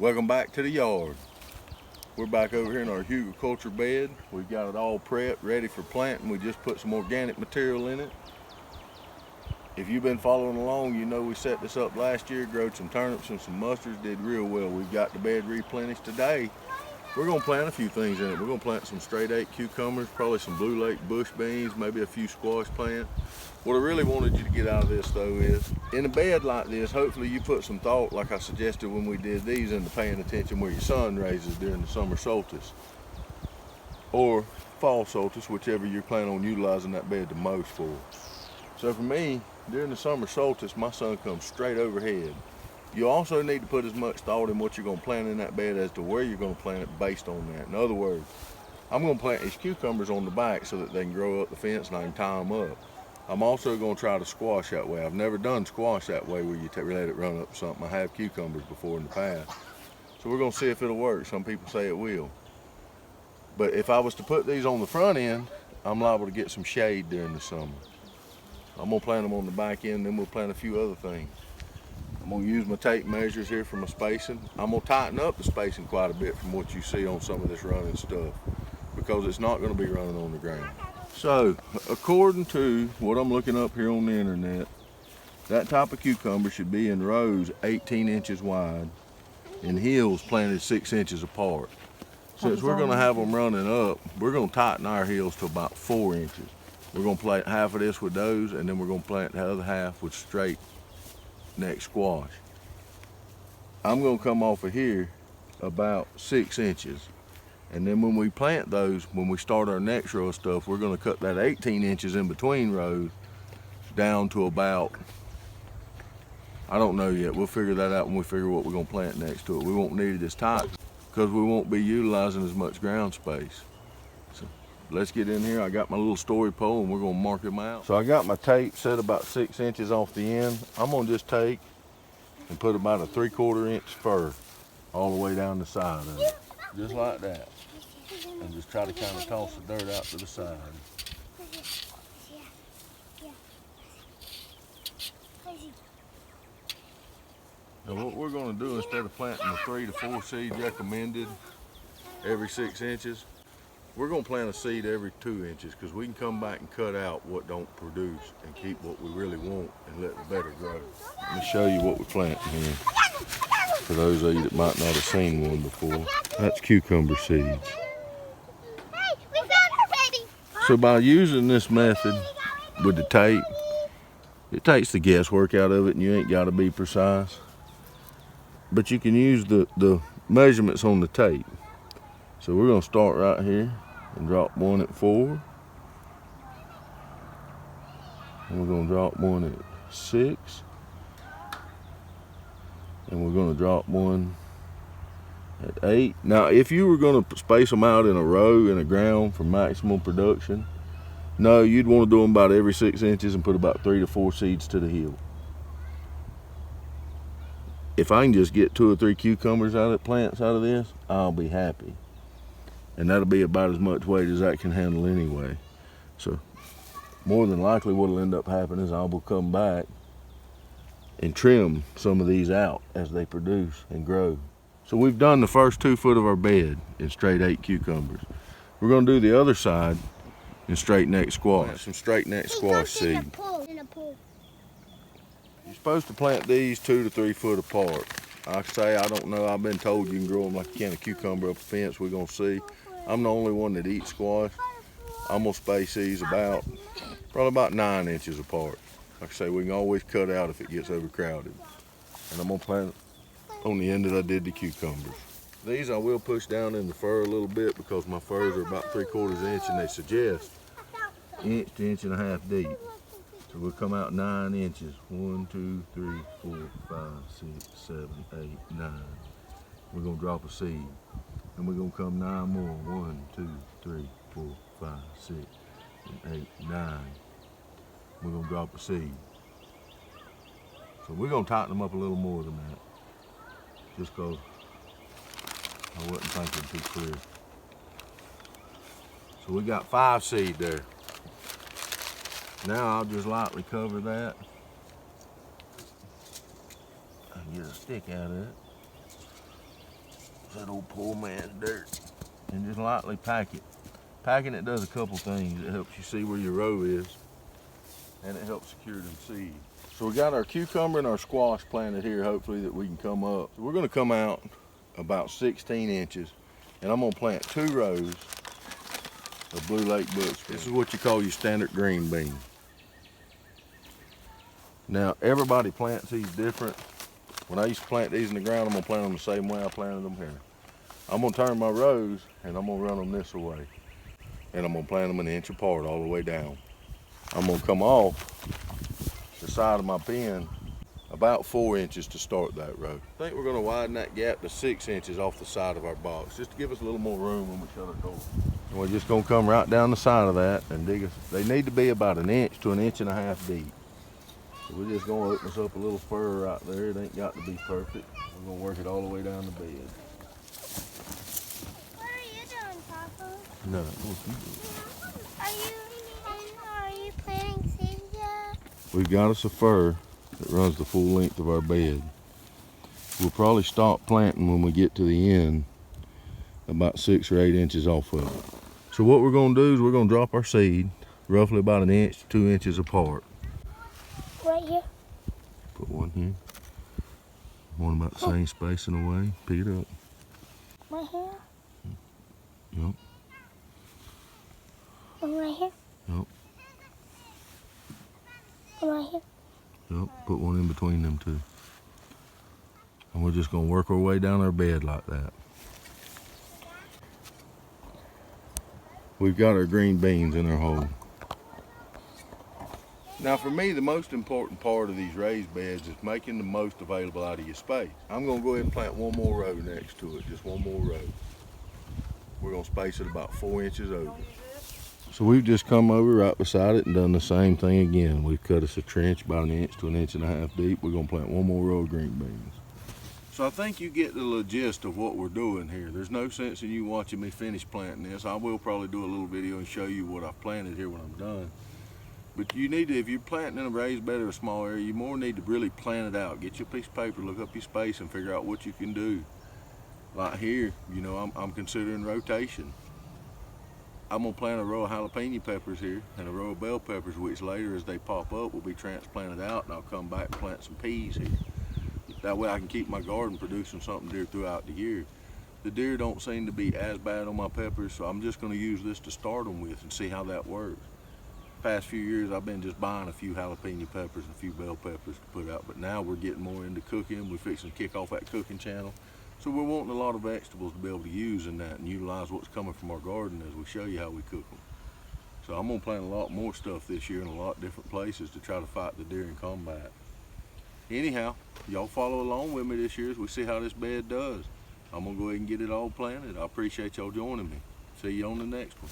Welcome back to the yard. We're back over here in our Hugelkulture bed. We've got it all prepped, ready for planting. We just put some organic material in it. If you've been following along, you know we set this up last year, growed some turnips and some mustards, did real well. We've got the bed replenished today. We're gonna plant a few things in it. We're gonna plant some straight 8 cucumbers, probably some blue lake bush beans, maybe a few squash plants. What I really wanted you to get out of this though is, in a bed like this, hopefully you put some thought, like I suggested when we did these, into paying attention where your sun raises during the summer solstice. Or fall solstice, whichever you're planning on utilizing that bed the most for. So for me, during the summer solstice, my sun comes straight overhead. You also need to put as much thought in what you're going to plant in that bed as to where you're going to plant it based on that. In other words, I'm going to plant these cucumbers on the back so that they can grow up the fence and I can tie them up. I'm also going to try to squash that way. I've never done squash that way where you let it run up something. I have cucumbers before in the past. So we're going to see if it'll work. Some people say it will. But if I was to put these on the front end, I'm liable to get some shade during the summer. I'm going to plant them on the back end, then we'll plant a few other things. I'm going to use my tape measures here for my spacing. I'm going to tighten up the spacing quite a bit from what you see on some of this running stuff, because it's not going to be running on the ground. So, according to what I'm looking up here on the internet, that type of cucumber should be in rows 18 inches wide and hills planted 6 inches apart. Since we're going to have them running up, we're going to tighten our hills to about 4 inches. We're going to plant half of this with those, and then we're going to plant the other half with straight neck squash. I'm going to come off of here about 6 inches. And then when we plant those, when we start our next row of stuff, we're going to cut that 18 inches in between rows down to about, I don't know yet. We'll figure that out when we figure what we're going to plant next to it. We won't need it as tight because we won't be utilizing as much ground space. So let's get in here. I got my little story pole and we're going to mark them out. So I got my tape set about 6 inches off the end. I'm going to just take and put about a 3/4 inch fur all the way down the side of it. Just like that. And just try to kind of toss the dirt out to the side. Now what we're going to do, instead of planting the 3 to 4 seeds recommended every 6 inches, we're going to plant a seed every 2 inches, because we can come back and cut out what don't produce and keep what we really want and let the better grow. Let me show you what we're planting here, for those of you that might not have seen one before. That's cucumber seeds. So by using this method with the tape, it takes the guesswork out of it and you ain't got to be precise. But you can use the measurements on the tape. So we're going to start right here and drop one at 4. And we're going to drop one at 6. And we're going to drop one at 8. Now, if you were going to space them out in a row in the ground for maximum production, no, you'd want to do them about every 6 inches and put about 3 to 4 seeds to the hill. If I can just get 2 or 3 cucumbers plants out of this, I'll be happy. And that'll be about as much weight as that can handle anyway. So more than likely what'll end up happening is I will come back and trim some of these out as they produce and grow. So we've done the first 2 foot of our bed in straight 8 cucumbers. We're going to do the other side in straight neck squash. Some straight neck squash seed. You're supposed to plant these 2 to 3 foot apart. I say, I don't know, I've been told you can grow them like a can of cucumber up a fence. We're going to see. I'm the only one that eats squash. I'm going to space these probably about 9 inches apart. Like I say, we can always cut out if it gets overcrowded. And I'm going to plant on the end that I did the cucumbers. These I will push down in the fur a little bit because my furs are about 3/4 inch and they suggest 1 inch to 1.5 inches deep. So we'll come out 9 inches. 1, 2, 3, 4, 5, 6, 7, 8, 9. We're going to drop a seed. And we're going to come 9 more. 1, 2, 3, 4, 5, 6, 8, 9. We're going to drop a seed. So we're going to tighten them up a little more than that, just because I wasn't thinking too clear. So we got 5 seed there. Now I'll just lightly cover that. I can get a stick out of it. that old poor man's dirt. And just lightly pack it. Packing it does a couple things. It helps you see where your row is, and it helps secure them seeds. So we got our cucumber and our squash planted here, hopefully that we can come up. So we're gonna come out about 16 inches, and I'm gonna plant 2 rows of Blue Lake bush. This is what you call your standard green bean. Now, everybody plants these different. When I used to plant these in the ground, I'm gonna plant them the same way I planted them here. I'm gonna turn my rows and I'm gonna run them this way. And I'm gonna plant them an inch apart all the way down. I'm gonna come off the side of my pen about 4 inches to start that row. I think we're gonna widen that gap to 6 inches off the side of our box, just to give us a little more room when we shut our door. And we're just gonna come right down the side of that and dig us. They need to be about 1 inch to 1.5 inches deep. So we're just gonna open us up a little fur right there. It ain't got to be perfect. We're gonna work it all the way down the bed. What are you doing, Papa? No, what you doing? Are you planting seeds yet? We've got us a fir that runs the full length of our bed. We'll probably stop planting when we get to the end, about 6 or 8 inches off of it. So what we're gonna do is we're gonna drop our seed roughly about 1 inch to 2 inches apart. Right here. Put one here. One about the same spacing away. Pick it up. Right here. Yep. One right here. Yep. One right here. Yep. Put one in between them two. And we're just gonna work our way down our bed like that. We've got our green beans in our hole. Now for me, the most important part of these raised beds is making the most available out of your space. I'm gonna go ahead and plant one more row next to it, just one more row. We're gonna space it about 4 inches over. So we've just come over right beside it and done the same thing again. We've cut us a trench about 1 inch to 1.5 inches deep. We're gonna plant one more row of green beans. So I think you get the gist of what we're doing here. There's no sense in you watching me finish planting this. I will probably do a little video and show you what I've planted here when I'm done. But you need to, if you're planting in a raised bed or a small area, you more need to really plan it out. Get your piece of paper, look up your space, and figure out what you can do. Like here, you know, I'm considering rotation. I'm gonna plant a row of jalapeno peppers here and a row of bell peppers, which later as they pop up will be transplanted out, and I'll come back and plant some peas here. That way I can keep my garden producing something deer throughout the year. The deer don't seem to be as bad on my peppers, so I'm just gonna use this to start them with and see how that works. Past few years I've been just buying a few jalapeno peppers and a few bell peppers to put out, but now we're getting more into cooking. We're fixing to kick off that cooking channel, so we're wanting a lot of vegetables to be able to use in that and utilize what's coming from our garden as we show you how we cook them. So I'm gonna plant a lot more stuff this year in a lot of different places to try to fight the deer in combat. Anyhow, y'all follow along with me this year as we see how this bed does. I'm gonna go ahead and get it all planted. I appreciate y'all joining me. See you on the next one.